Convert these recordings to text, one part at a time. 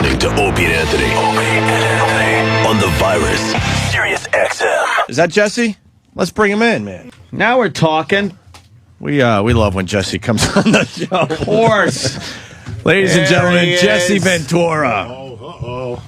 listening to Opie and Anthony. On the virus, Sirius-XM. Is that Jesse? Let's bring him in, man. Now we're talking. We love when Jesse comes on the show. Of course. Ladies and gentlemen, Jesse Ventura. Oh.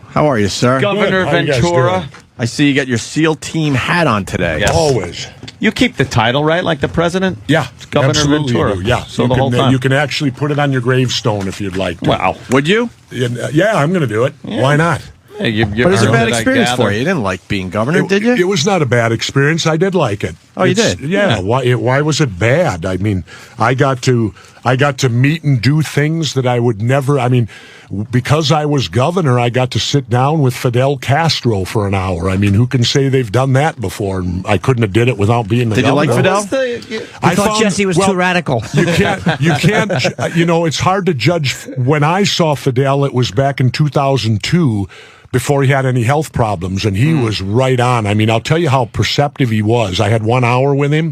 How are you, sir? Governor Good. How you guys Ventura. doing? I see you got your SEAL team hat on today. Yes. Always. You keep the title, right? Like the president? Yeah. Governor absolutely Ventura. you do. Yeah. So you the whole time. You can actually put it on your gravestone if you'd like to. Wow. Would you? Yeah, I'm going to do it. Yeah. Why not? Hey, you But it's a earned bad it, I experience gather. for you. You didn't like being governor, did you? It was not a bad experience. I did like it. Oh, you did? Yeah. Why was it bad? I mean, I got to meet and do things that I would never. I mean, because I was governor, I got to sit down with Fidel Castro for an hour. I mean, who can say they've done that before? And I couldn't have did it without being the Did you governor. like Fidel? I thought Jesse was too radical. You can't. You know, it's hard to judge. When I saw Fidel, it was back in 2002. Before he had any health problems, and he was right on. I mean, I'll tell you how perceptive he was. I had 1 hour with him,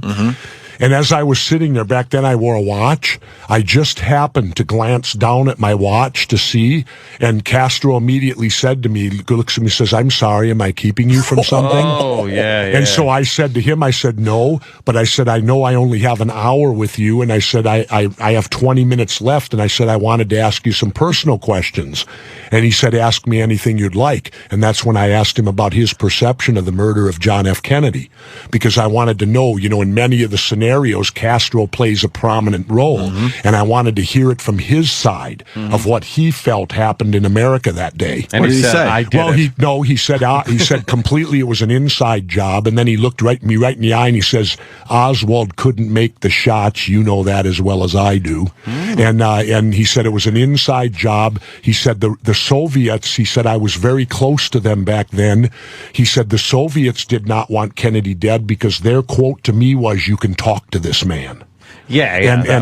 and as I was sitting there, back then I wore a watch. I just happened to glance down at my watch to see, and Castro immediately said to me, looks at me, says, "I'm sorry, am I keeping you from something?" Oh, yeah. And so I said to him, I said, "No," but I said, "I know I only have an hour with you," and I said, I have 20 minutes left, and I said, "I wanted to ask you some personal questions." And he said, "Ask me anything you'd like." And that's when I asked him about his perception of the murder of John F. Kennedy, because I wanted to know, you know, in many of the scenarios, Castro plays a prominent role, and I wanted to hear it from his side of what he felt happened in America that day. And What did he said, say? I did it. He said completely it was an inside job, and then he looked me right in the eye and he says, "Oswald couldn't make the shots. You know that as well as I do." And he said it was an inside job. He said the Soviets, he said, I was very close to them back then. He said the Soviets did not want Kennedy dead because their quote to me was, "You can talk to this man." Yeah.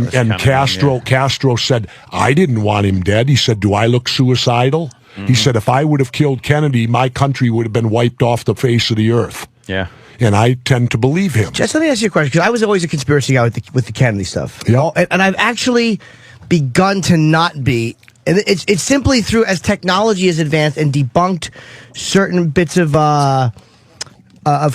And Castro said, "I didn't want him dead." He said, "Do I look suicidal?" He said, "If I would have killed Kennedy, my country would have been wiped off the face of the earth." Yeah. And I tend to believe him. Just let me ask you a question, because I was always a conspiracy guy with the Kennedy stuff. You Yeah. know? And I've actually begun to not be. And it's simply through, as technology has advanced and debunked certain bits of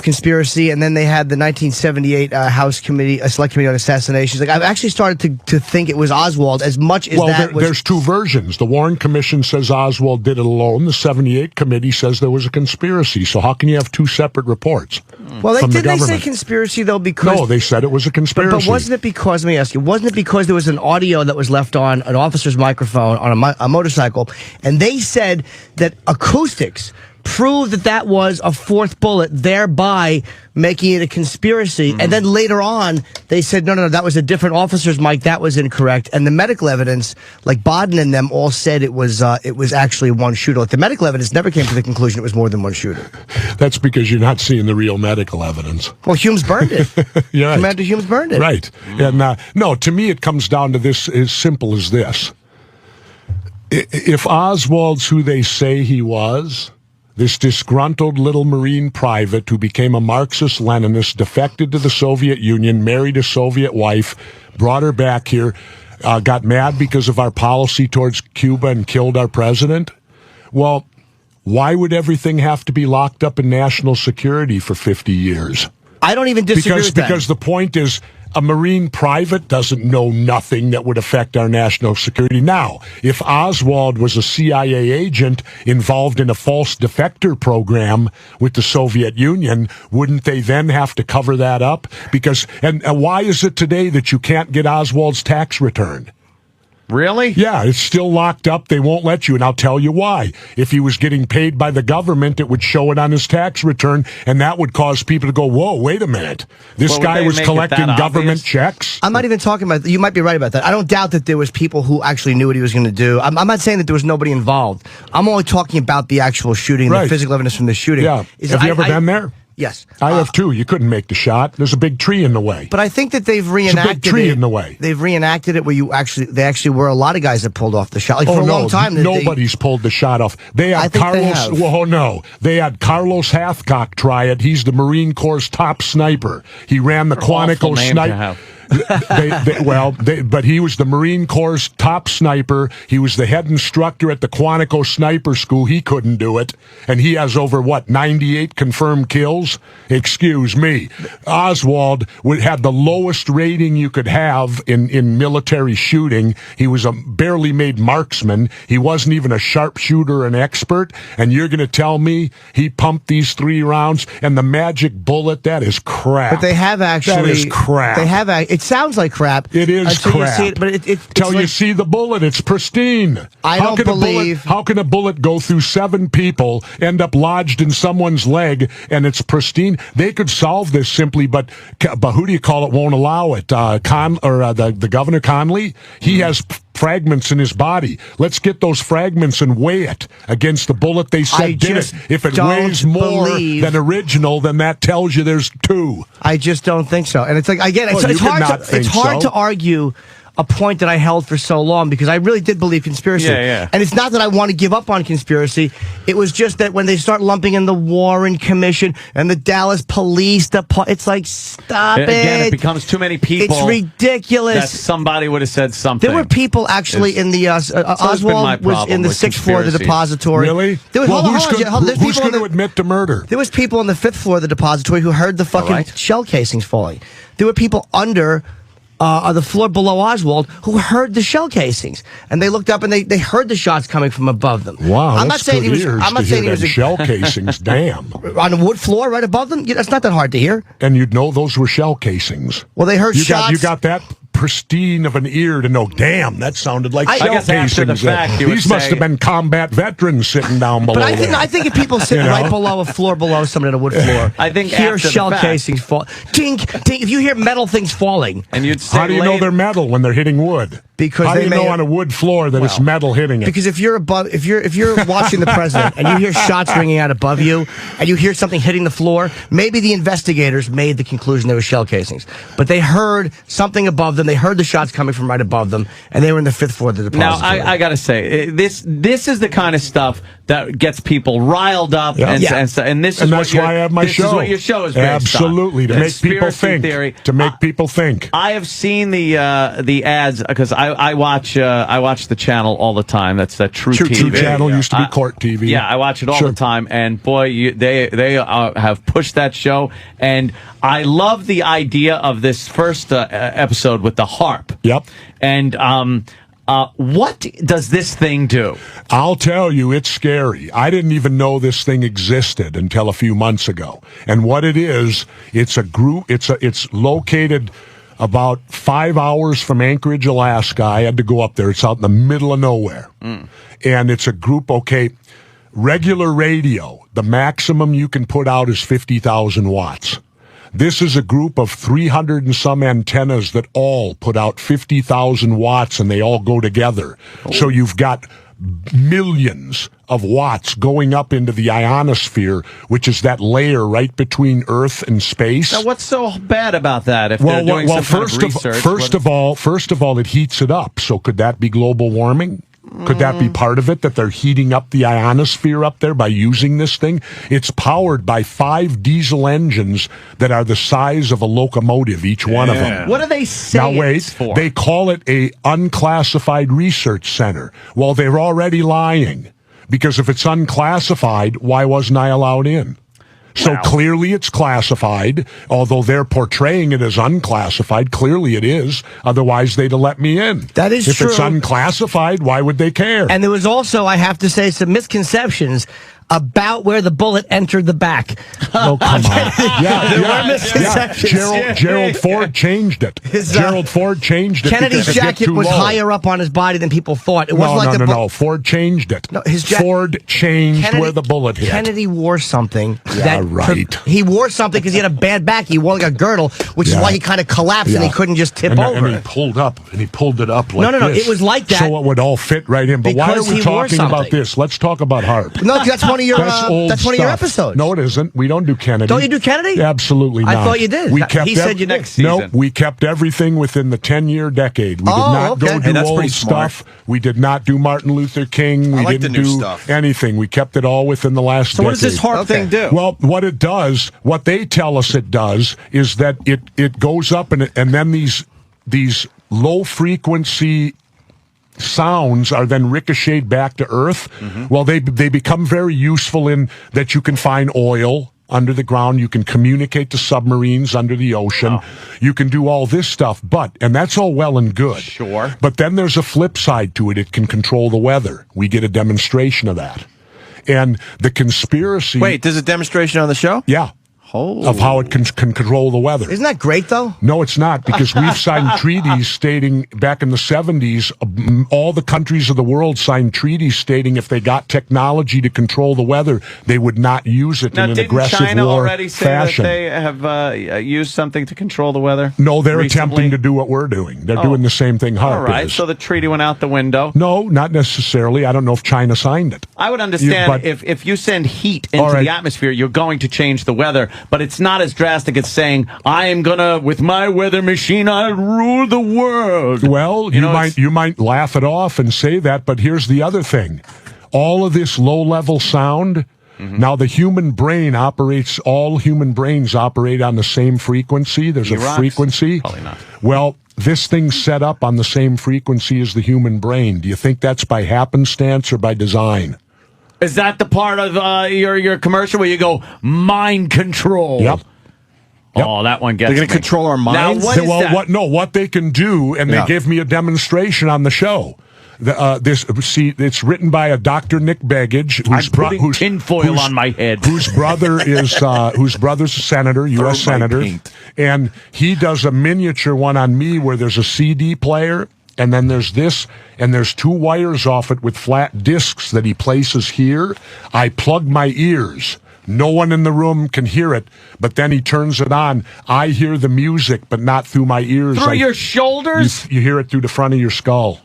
conspiracy, and then they had the 1978 House Committee, a Select Committee on Assassinations. Like, I've actually started to think it was Oswald as much as there's two versions. The Warren Commission says Oswald did it alone. The 78 Committee says there was a conspiracy. So how can you have two separate reports? Well, from the didn't they say government? conspiracy, though, because... No, they said it was a conspiracy. But wasn't it because, let me ask you, wasn't it because there was an audio that was left on an officer's microphone on a motorcycle, and they said that acoustics proved that was a fourth bullet, thereby making it a conspiracy. And then later on, they said, no, that was a different officer's mic. That was incorrect. And the medical evidence, like Bodden and them, all said it was actually one shooter. Like, the medical evidence never came to the conclusion it was more than one shooter. That's because you're not seeing the real medical evidence. Well, Humes burned it. You're right. Commander Humes burned it. Right. And no, to me, it comes down to this, as simple as this. If Oswald's who they say he was, this disgruntled little Marine private who became a Marxist-Leninist, defected to the Soviet Union, married a Soviet wife, brought her back here, got mad because of our policy towards Cuba and killed our president, well, why would everything have to be locked up in national security for 50 years? I don't even disagree with that. Because the point is, a Marine private doesn't know nothing that would affect our national security. Now, if Oswald was a CIA agent involved in a false defector program with the Soviet Union, wouldn't they then have to cover that up? Because, and why is it today that you can't get Oswald's tax return? Really? Yeah, it's still locked up. They won't let you, and I'll tell you why. If he was getting paid by the government, it would show it on his tax return, and that would cause people to go, whoa, wait a minute. This guy was collecting government checks? I'm not even talking about, you might be right about that. I don't doubt that there was people who actually knew what he was going to do. I'm not saying that there was nobody involved. I'm only talking about the actual shooting, the physical evidence from the shooting. Yeah. Have you ever been there? Yes. I have too. You couldn't make the shot. There's a big tree in the way. But I think that they've reenacted There's a big tree in the way. They've reenacted it where they actually were a lot of guys that pulled off the shot. Like, for a long time. Nobody's pulled the shot off. They had They had Carlos Hathcock try it. He's the Marine Corps' top sniper. He ran the Quantico sniper. But he was the Marine Corps' top sniper. He was the head instructor at the Quantico Sniper School. He couldn't do it. And he has over, 98 confirmed kills? Excuse me. Oswald had the lowest rating you could have in military shooting. He was a barely made marksman. He wasn't even a sharpshooter, an expert. And you're going to tell me he pumped these 3 rounds and the magic bullet? That is crap. But they have actually. That is crap. They have. It sounds like crap. It is until crap. You see it, but Till you see the bullet, it's pristine. How can a bullet go through 7 people, end up lodged in someone's leg, and it's pristine? They could solve this simply, but who do you call it won't allow it? The Governor Conley, he has fragments in his body. Let's get those fragments and weigh it against the bullet they said did it. If it weighs more than original, then that tells you there's 2. I just don't think so. And it's like, again, it's hard to argue a point that I held for so long because I really did believe conspiracy. Yeah. And it's not that I want to give up on conspiracy. It was just that when they start lumping in the Warren Commission and the Dallas Police Department, it's like, stop it. Again, it becomes too many people. It's ridiculous. That somebody would have said something. There were people actually in the Oswald was in the 6th floor of the depository. Really? Who's going to admit to murder? There was people on the 5th floor of the depository who heard the fucking shell casings falling. There were people under the floor below Oswald who heard the shell casings, and they looked up and they heard the shots coming from above them. Wow, I'm not saying he was shell casings. Damn, on the wood floor right above them. That's not that hard to hear. And you'd know those were shell casings. Well, they heard shots. You got that pristine of an ear to know, damn, that sounded like shell guess casings. after the fact, These must have been combat veterans sitting down below. But I think if people sit right below a floor below someone in a wood floor, I think hear after shell the fact, casings fall. Tink, tink. If you hear metal things falling, and you'd say, how do you know they're metal when they're hitting wood? Because how do you know on a wood floor that it's metal hitting it? Because if you're watching the president and you hear shots ringing out above you and you hear something hitting the floor, maybe the investigators made the conclusion there were shell casings. But they heard something above them. They heard the shots coming from right above them, and they were in the 5th floor of the depository. Now, I got to say, this is the kind of stuff that gets people riled up, and that's why I have my show. This is what your show is based Absolutely, on. to make people think. Theory. To make people think. I have seen the ads because I watch the channel all the time. That's that True TV. True channel used to be Court TV. Yeah, I watch it all the time, and boy, they have pushed that show, and I love the idea of this first episode with the harp. Yep. And what does this thing do? I'll tell you, it's scary. I didn't even know this thing existed until a few months ago. And what it is, it's a group. It's located about 5 hours from Anchorage, Alaska. I had to go up there. It's out in the middle of nowhere. And it's a group, regular radio, the maximum you can put out is 50,000 watts. This is a group of 300 and some antennas that all put out 50,000 watts, and they all go together. So you've got millions of watts going up into the ionosphere, which is that layer right between Earth and space. Now, what's so bad about that? If they're doing some kind of research, first of all, it heats it up. So could that be global warming? Could that be part of it, that they're heating up the ionosphere up there by using this thing? It's powered by 5 diesel engines that are the size of a locomotive, each one of them. What do they say Now wait, it's for? They call it a unclassified research center. Well, they're already lying, because if it's unclassified, why wasn't I allowed in? So clearly it's classified, although they're portraying it as unclassified. Clearly it is. Otherwise, they'd have let me in. That is true. If it's unclassified, why would they care? And there was also, I have to say, some misconceptions about where the bullet entered the back. Oh, come on. There were misconceptions. Gerald Ford changed it. Gerald Ford changed it. Kennedy's jacket was higher up on his body than people thought. It wasn't No. Ford changed it. No, Ford changed where the bullet hit. Kennedy wore something. He wore something because he had a bad back. He wore like a girdle, which is why he kind of collapsed and he couldn't just tip over. And he pulled up, and he pulled it up like No. this. It was like that. So it would all fit right in. But why are we talking about this? Let's talk about Harp. No, because that's one of your episodes. No, it isn't. We don't do Kennedy. Don't you do Kennedy? Absolutely not. I thought you did. He said you did. Next season. No, we kept everything within the 10-year decade. We did not go do old stuff. We did not do Martin Luther King. We didn't do anything. We kept it all within the last decade. So what does this harp thing do? Well, what it does, what they tell us it does, is that it goes up and then these these low frequency sounds are then ricocheted back to Earth. Well, they become very useful in that you can find oil under the ground. You can communicate to submarines under the ocean. You can do all this stuff, and that's all well and good. Sure. But then there's a flip side to it. It can control the weather. We get a demonstration of that. And the conspiracy... Wait, there's a demonstration on the show? Yeah. Of how it can control the weather. Isn't that great, though? No, it's not, because we've signed treaties stating back in the 70s, all the countries of the world signed treaties stating if they got technology to control the weather, they would not use it in an aggressive China war already say fashion. that they have used something to control the weather? No, they're recently? attempting to do what we're doing. They're doing the same thing HAARP All right, is. so the treaty went out the window. No, not necessarily. I don't know if China signed it. I would understand but- if you send heat into right. the atmosphere, you're going to change the weather, but it's not as drastic as saying, I am gonna, with my weather machine, I rule the world. Well, you might laugh it off and say that, but here's the other thing. All of this low-level sound, now the human brain all human brains operate on the same frequency. There's a Rocks? frequency. Probably not. Well, this thing's set up on the same frequency as the human brain. Do you think that's by happenstance or by design? Is that the part of your commercial where you go, mind control? Yep. Oh, that one gets They're going to me. control our minds? Now, what is that? What they can do, and they gave me a demonstration on the show. It's written by a Dr. Nick Begich, who's tinfoil on my head, whose brother is whose brother's a senator, U.S. senator, and he does a miniature one on me where there's a CD player, and then there's this, and there's two wires off it with flat discs that he places here. I plug my ears. No one in the room can hear it, but then he turns it on. I hear the music, but not through my ears. Through your shoulders? You hear it through the front of your skull.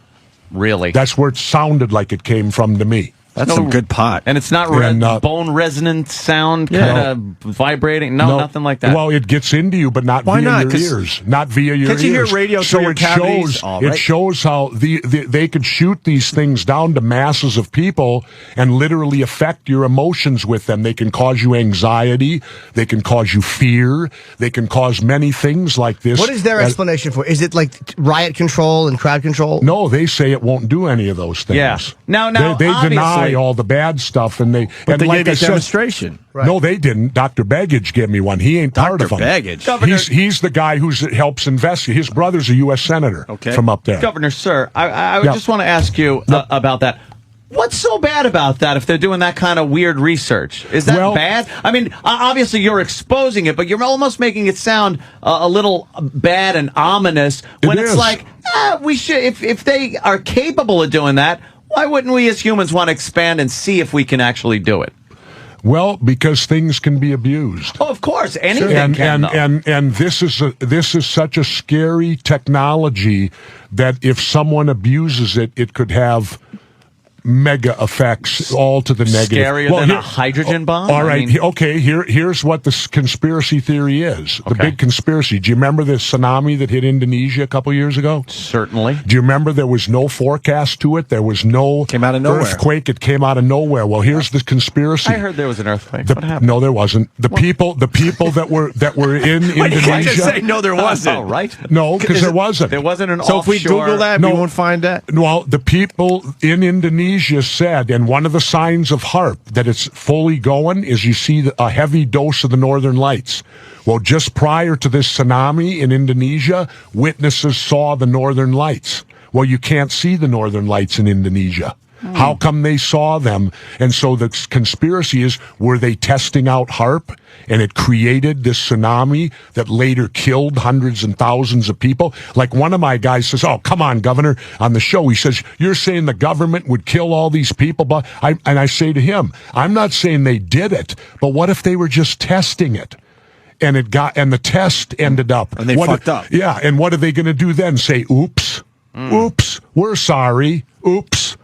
Really? That's where it sounded like it came from to me. That's some good pot. And it's not bone resonant sound kind of vibrating? No, nothing like that. Well, it gets into you, but not Why via not? your ears. Not via your ears. Can't you hear radio so through your it cavities? shows, All right. It shows how they could shoot these things down to masses of people and literally affect your emotions with them. They can cause you anxiety. They can cause you fear. They can cause many things like this. What is their explanation for? Is it like riot control and crowd control? No, they say it won't do any of those things. Yeah. Now, they obviously, deny all the bad stuff, and they gave you a demonstration. Right. No, they didn't. Dr. Baggage gave me one. He ain't part of them. Baggage. He's the guy who helps investigate. His brother's a U.S. senator from up there. Governor, sir, I just want to ask you about that. What's so bad about that if they're doing that kind of weird research? Is that bad? I mean, obviously you're exposing it, but you're almost making it sound a little bad and ominous when it's like, we should, if they are capable of doing that, why wouldn't we as humans want to expand and see if we can actually do it? Well, because things can be abused. Oh, of course, anything can. And this is such a scary technology that if someone abuses it, it could have mega effects, all to the negative. Scarier than a hydrogen bomb? All right, here's what the conspiracy theory is. The big conspiracy. Do you remember the tsunami that hit Indonesia a couple years ago? Certainly. Do you remember there was no forecast to it? There was no came out of nowhere. Earthquake. It came out of nowhere. Well, here's the conspiracy. I heard there was an earthquake. What happened? No, there wasn't. The people that were in You can't Indonesia. just say no, there wasn't. Oh, right. No, because there wasn't. There wasn't an So offshore. if we Google that, we won't find that? Well, the people in Indonesia said, and one of the signs of HAARP that it's fully going is you see a heavy dose of the Northern Lights. Well, just prior to this tsunami in Indonesia, witnesses saw the Northern Lights. Well, you can't see the Northern Lights in Indonesia. How come they saw them? And so the conspiracy is, were they testing out HAARP and it created this tsunami that later killed hundreds and thousands of people? Like one of my guys says, oh, come on, Governor, on the show. He says, you're saying the government would kill all these people? But I say to him, I'm not saying they did it, but what if they were just testing it? And the test ended up. And they fucked up. Yeah. And what are they going to do then? Say, oops, oops, we're sorry, oops.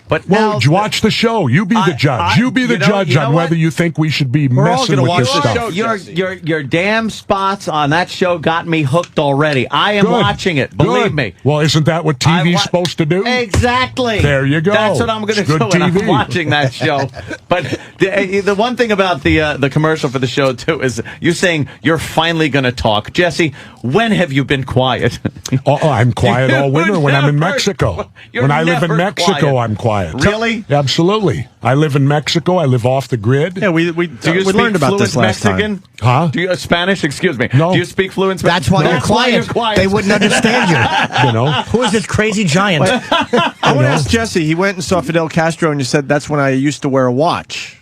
But well, watch the show. You be the judge. You be the judge on whether you think we should be messing with this stuff. Your damn spots on that show got me hooked already. I am watching it. Believe me. Well, isn't that what TV's supposed to do? Exactly. There you go. That's what I'm going to do when I'm watching that show. But the one thing about the commercial for the show, too, is you saying you're finally going to talk. Jesse, when have you been quiet? I'm quiet all winter when I'm in Mexico. When I live in Mexico, I'm quiet. Really? Absolutely. I live in Mexico. I live off the grid. Yeah, we learned about this last Mexican? time. Huh? Do you Spanish? Excuse me. No. Do you speak fluent Spanish? That's why you're quiet. They wouldn't understand you. You know? Who is this crazy giant? I want to ask Jesse. He went and saw Fidel Castro, and you said that's when I used to wear a watch.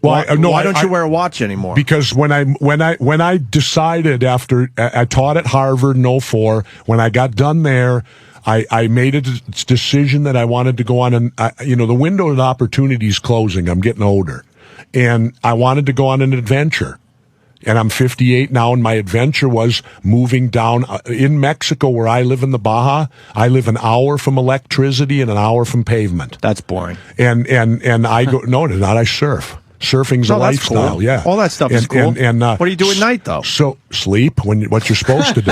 Well, why don't you wear a watch anymore? Because when I decided after I taught at Harvard in 2004, when I got done there, I made a decision that I wanted to go on and the window of opportunity is closing. I'm getting older, and I wanted to go on an adventure. And I'm 58 now, and my adventure was moving down in Mexico, where I live in the Baja. I live an hour from electricity and an hour from pavement. That's boring. And I go no, it's not. I surf. Surfing's a lifestyle, cool. yeah. All that stuff is cool. And what do you do at night, though? So sleep what you're supposed to do.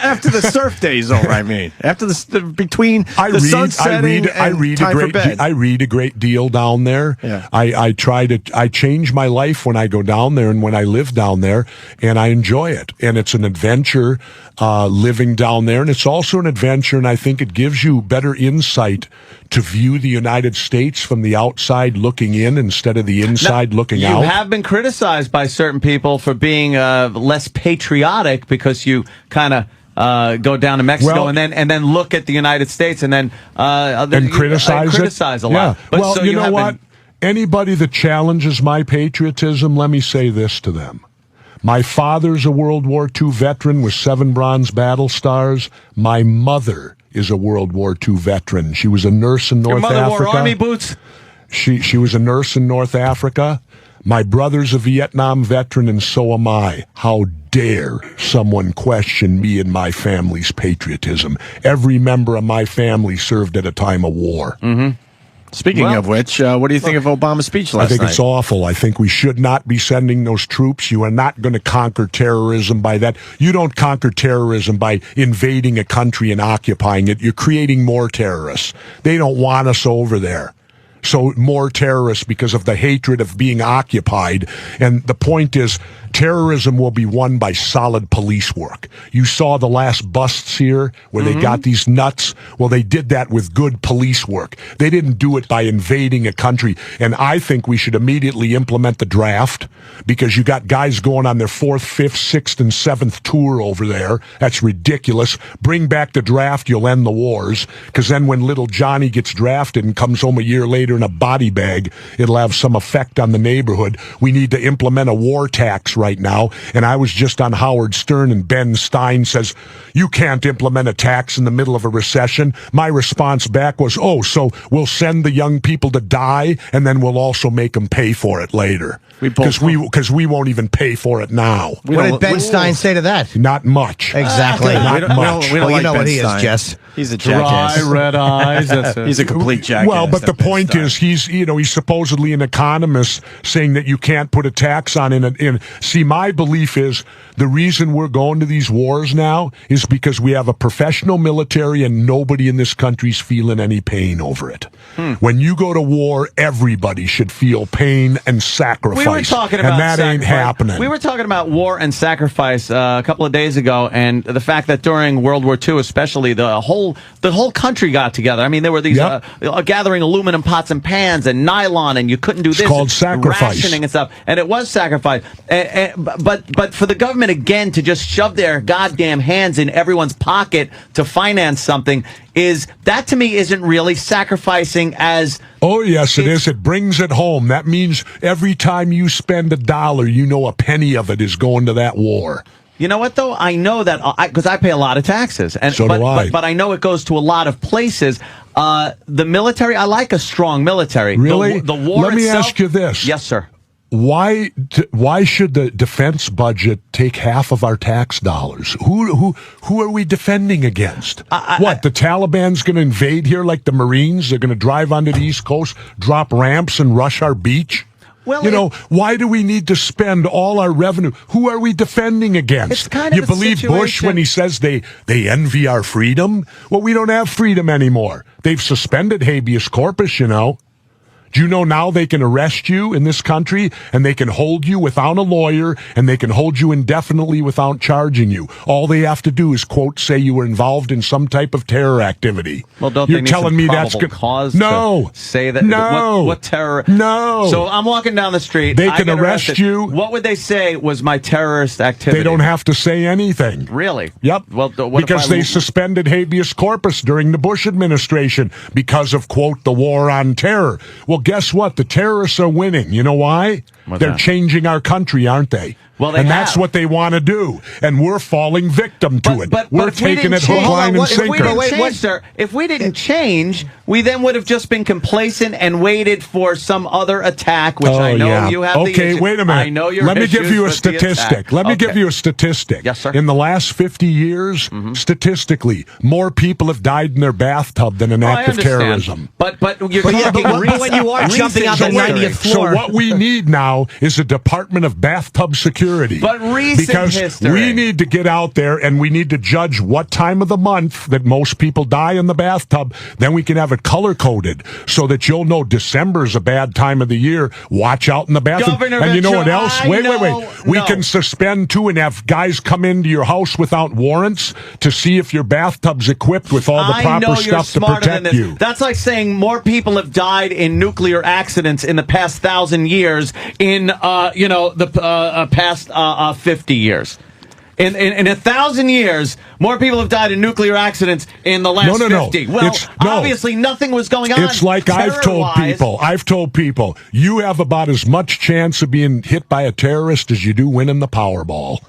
After the surf day's over, after between the sun setting and time for bed. I read a great deal down there. Yeah. I change my life when I go down there and when I live down there, and I enjoy it. And it's an adventure living down there, and it's also an adventure, and I think it gives you better insight to view the United States from the outside looking in instead of the inside looking out. You have been criticized by certain people for being less patriotic because you kind of go down to Mexico and then look at the United States and then criticize a lot. Yeah. But well, so you know what? Anybody that challenges my patriotism, let me say this to them. My father's a World War II veteran with 7 bronze battle stars. My mother is a World War II veteran. She was a nurse in North Africa. Your mother wore army boots? She was a nurse in North Africa. My brother's a Vietnam veteran, and so am I. How dare someone question me and my family's patriotism? Every member of my family served at a time of war. Mm-hmm. Speaking of which, what do you think of Obama's speech last night? I think it's awful. I think we should not be sending those troops. You are not going to conquer terrorism by that. You don't conquer terrorism by invading a country and occupying it. You're creating more terrorists. They don't want us over there. So more terrorists because of the hatred of being occupied. And the point is, terrorism will be won by solid police work. You saw the last busts here where they got these nuts. Well, they did that with good police work. They didn't do it by invading a country. And I think we should immediately implement the draft because you got guys going on their 4th, 5th, 6th, and 7th tour over there. That's ridiculous. Bring back the draft. You'll end the wars. Because then when little Johnny gets drafted and comes home a year later in a body bag, it'll have some effect on the neighborhood. We need to implement a war tax right now. And I was just on Howard Stern, and Ben Stein says, you can't implement a tax in the middle of a recession. My response back was, so we'll send the young people to die, and then we'll also make them pay for it later. Because we won't even pay for it now. What did Ben Stein say to that? Not much. Exactly. Not much. We don't like you know Ben what he Stein. is, Jess. He's a jackass. Dry red eyes. He's a complete jackass. Well, but the point is, he's supposedly an economist saying that you can't put a tax on in. See, my belief is the reason we're going to these wars now is because we have a professional military and nobody in this country's feeling any pain over it. When you go to war, everybody should feel pain and sacrifice. We were talking about and that ain't happening. We were talking about war and sacrifice a couple of days ago, and the fact that during World War II, especially, the whole country got together. I mean, there were these gathering aluminum pots and pans and nylon, and you couldn't do this. It's called sacrifice. Rationing and stuff, and it was sacrifice. But for the government again to just shove their goddamn hands in everyone's pocket to finance something that to me isn't really sacrificing as. Oh, yes, it is. It brings it home. That means every time you spend $1, you know a penny of it is going to that war. You know what, though? I know that because I pay a lot of taxes. And so do I. But I know it goes to a lot of places. The military, I like a strong military. Really? The war Let me itself, ask you this. Yes, sir. why should the defense budget take half of our tax dollars? Who are we defending against? The Taliban's going to invade here like the Marines? They're going to drive onto the East Coast, drop ramps, and rush our beach? Well, why do we need to spend all our revenue? Who are we defending against? It's kind of you believe situation. Bush when he says they envy our freedom? Well, we don't have freedom anymore. They've suspended habeas corpus, Do you know now they can arrest you in this country and they can hold you without a lawyer and they can hold you indefinitely without charging you? All they have to do is, quote, say you were involved in some type of terror activity. Well, don't You're they need telling some me probable that's cause no, to say that? No. What terror? No. So I'm walking down the street. They can arrest you. What would they say was my terrorist activity? They don't have to say anything. Really? Yep. Well, because they suspended habeas corpus during the Bush administration because of, quote, the war on terror. Well, guess what? The terrorists are winning. You know why? They're changing our country, aren't they? Well, that's what they want to do, and we're falling victim to it. We're taking it hook, line, and sinker. If we didn't change, we then would have just been complacent and waited for some other attack, which I know you have. Okay, wait a minute. I know Let me give you a statistic. Let me give you a statistic. Yes, sir. In the last 50 years, statistically, more people have died in their bathtub than an act of terrorism. But you're talking when you are jumping out the 90th floor. So what we need now is a Department of Bathtub Security. But recent because history. We need to get out there and we need to judge what time of the month that most people die in the bathtub. Then we can have it color-coded so that you'll know December's a bad time of the year. Watch out in the bathroom. Governor and you know Ventura, what else? Wait. We can suspend, too, and have guys come into your house without warrants to see if your bathtub's equipped with all the proper stuff to protect you. That's like saying more people have died in nuclear accidents in the past 1,000 years in, the past 50 years. In 1,000 years, more people have died in nuclear accidents in the last 50. Well, obviously nothing was going on. It's like I've told people, you have about as much chance of being hit by a terrorist as you do winning the Powerball.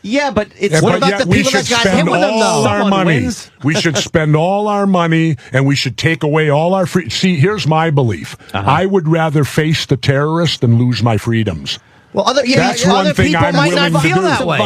Yeah, but what about the people that got hit with them, though? Our money. We should spend all our money, and we should take away all our free. See, here's my belief. I would rather face the terrorist than lose my freedoms. Well, other people might not feel that way.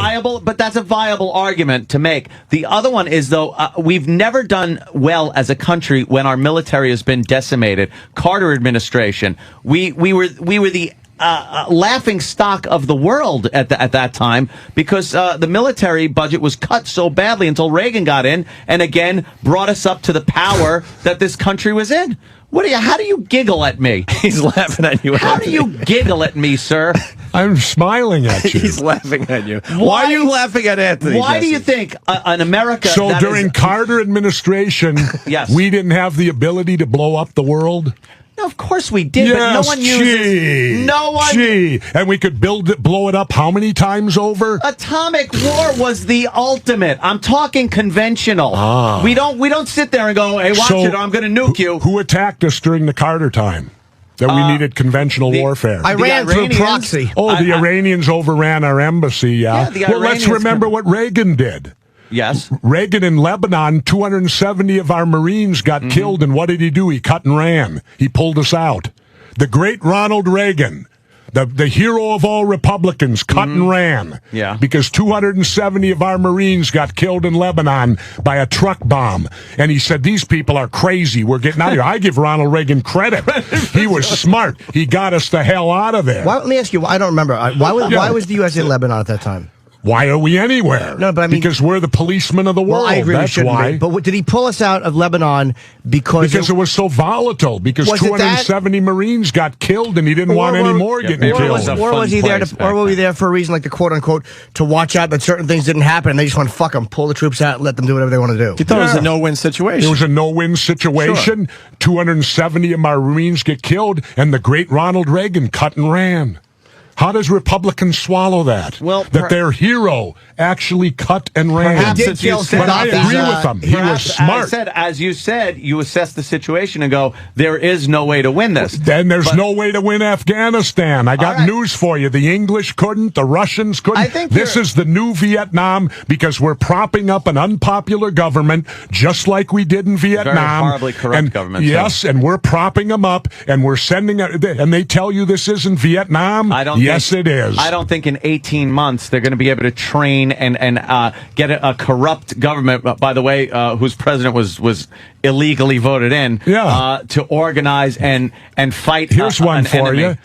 But that's a viable argument to make. The other one is, though, we've never done well as a country when our military has been decimated. Carter administration, we were the laughing stock of the world at that time because the military budget was cut so badly until Reagan got in and again brought us up to the power that this country was in. How do you giggle at me? He's laughing at you. How do you giggle at me, sir? I'm smiling at you. He's laughing at you. Why are you laughing at Anthony? Why do you think in America? So during Carter administration, yes, we didn't have the ability to blow up the world? No, of course we did, but no one uses. No one. And we could blow it up how many times over? Atomic war was the ultimate. I'm talking conventional. We don't sit there and go, "Hey, watch it, or I'm going to nuke you." Who attacked us during the Carter time? That we needed conventional warfare. Iran through proxy. The Iranians overran our embassy. Yeah. Well, let's remember what Reagan did. Yes. Reagan in Lebanon, 270 of our Marines got killed, and what did he do? He cut and ran. He pulled us out. The great Ronald Reagan, the hero of all Republicans, cut and ran. Yeah. Because 270 of our Marines got killed in Lebanon by a truck bomb. And he said, these people are crazy. We're getting out of here. I give Ronald Reagan credit. He was smart. He got us the hell out of there. Let me ask you, I don't remember. Why was the U.S. in Lebanon at that time? Why are we anywhere? No, but I mean, because we're the policemen of the world. Well, I agree. That's why. But did he pull us out of Lebanon because it was so volatile? Because 270 Marines got killed, and he didn't want any more getting killed. Or was he there? Or were we there for a reason, like the quote unquote, to watch out that certain things didn't happen, and they just want to fuck them, pull the troops out, and let them do whatever they want to do? You thought it was a no-win situation. It was a no-win situation. Sure. 270 of our Marines get killed, and the great Ronald Reagan cut and ran. How does Republicans swallow that? Well, that their hero actually cut and ran. Perhaps as you said, but I agree with him. He was smart. As you said, you assess the situation and go, there is no way to win this. Then there's no way to win Afghanistan. I got news for you. The English couldn't. The Russians couldn't. I think this is the new Vietnam because we're propping up an unpopular government just like we did in Vietnam. Very horribly corrupt government. Yes, and we're propping them up and we're sending and they tell you this isn't Vietnam. Yes, it is. I don't think in 18 months they're going to be able to train and get a corrupt government, by the way, whose president was illegally voted in, to organize and fight. Here's one for enemy. you.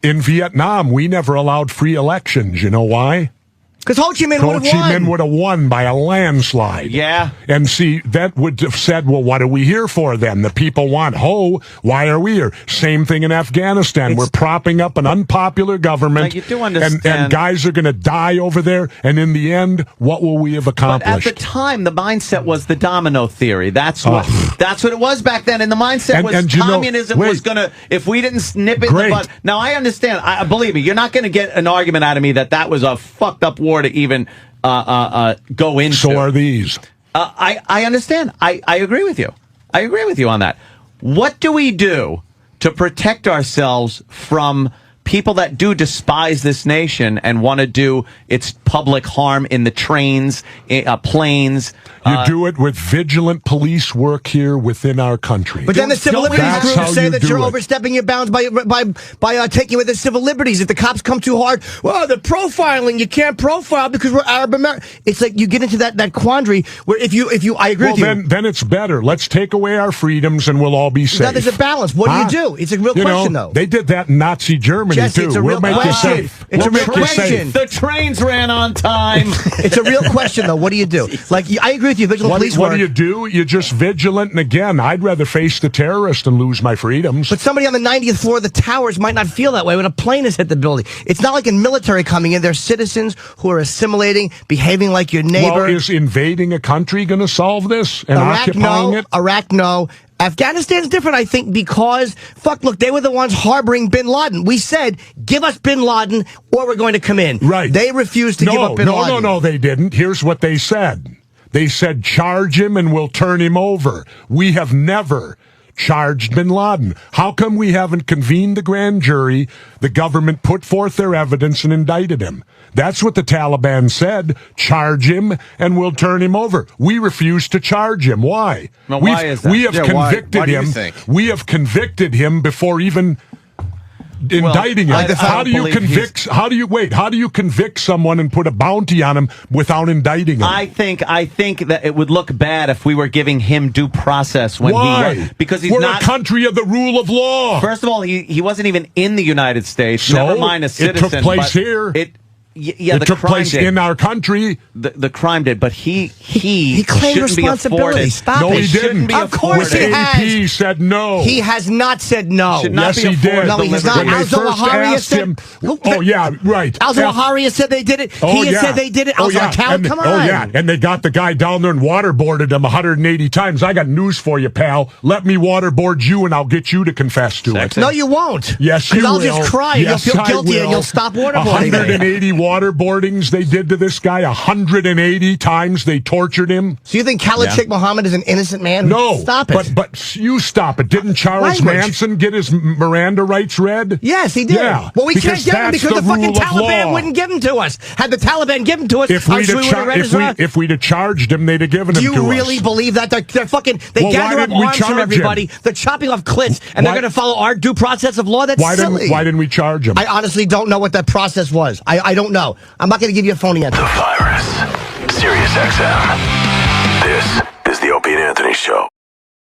In Vietnam, we never allowed free elections. You know why? Because Ho Chi Minh would have won by a landslide. Yeah. And see, that would have said, well, what are we here for then? The people want Ho. Why are we here? Same thing in Afghanistan. We're propping up an unpopular government. You do understand. And guys are going to die over there. And in the end, what will we have accomplished? But at the time, the mindset was the domino theory. That's what it was back then. And the mindset was communism was going to, if we didn't snip it in the butt. Now, I understand. Believe me, you're not going to get an argument out of me that was a fucked up war to even go into. So are these. I understand. I agree with you. I agree with you on that. What do we do to protect ourselves from people that do despise this nation and want to do its public harm in the trains, planes? You do it with vigilant police work here within our country. But then the civil liberties groups say that you're overstepping your bounds by taking away the civil liberties. If the cops come too hard, well, the profiling, you can't profile because we're Arab American. It's like you get into that quandary where if you I agree with you. Then it's better. Let's take away our freedoms and we'll all be safe. Now there's a balance. What do you do? It's a real question, though. They did that in Nazi Germany, Jesse, too. It's a real question. It's a real question. The trains ran on time. It's a real question, though. What do you do? Like, I agree with you. Vigilant police work. What do you do? You're just vigilant. And again, I'd rather face the terrorist and lose my freedoms. But somebody on the 90th floor of the towers might not feel that way when a plane has hit the building. It's not like in military coming in. They're citizens who are assimilating, behaving like your neighbor. Well, is invading a country going to solve this? And occupying it? Iraq, no. Afghanistan's different, I think, because, look, they were the ones harboring bin Laden. We said, give us bin Laden or we're going to come in. Right. They refused to give up bin Laden. No, they didn't. Here's what they said. They said, charge him and we'll turn him over. We have never charged bin Laden. How come we haven't convened the grand jury? The government put forth their evidence and indicted him. That's what the Taliban said. Charge him and we'll turn him over. We refuse to charge him. Why? Now, why is that? We have convicted him. We have convicted him before even indicting him. How do you convict someone and put a bounty on him without indicting him? I think that it would look bad if we were giving him due process when because he's We're not a country of the rule of law. First of all, he wasn't even in the United States. So, never mind a citizen. It took place here. It took place in our country. The crime did, but he claimed responsibility. Stop it. He didn't. Of course he has. AP said no. He has not said no. Yes, he did. No, he has not. When they first asked him, Al-Zawahiri said they did it. He said they did it. Come on. Oh, yeah. And they got the guy down there and waterboarded him 180 times. I got news for you, pal. Let me waterboard you and I'll get you to confess to it. No, you won't. Yes, you will. I'll just cry. Yes, you'll feel guilty and you'll stop waterboarding. 180 waterboardings they did to this guy. 180 times they tortured him. So you think Khalid Sheikh Mohammed is an innocent man? No. Stop it. But you stop it. Didn't Charles Manson get his Miranda rights read? Yes, he did. Yeah, well, we can't get him because the fucking Taliban wouldn't give him to us. Had the Taliban given to us, if we'd have charged him, they'd have given him to us. Do you really believe that? They're fucking, they gather up arms from everybody. They're chopping off clits, and they're going to follow our due process of law? That's silly. Why didn't we charge him? I honestly don't know what that process was. I don't know. I'm not going to give you a phony answer. The Virus. Sirius-XM. This is the Opie and Anthony Show.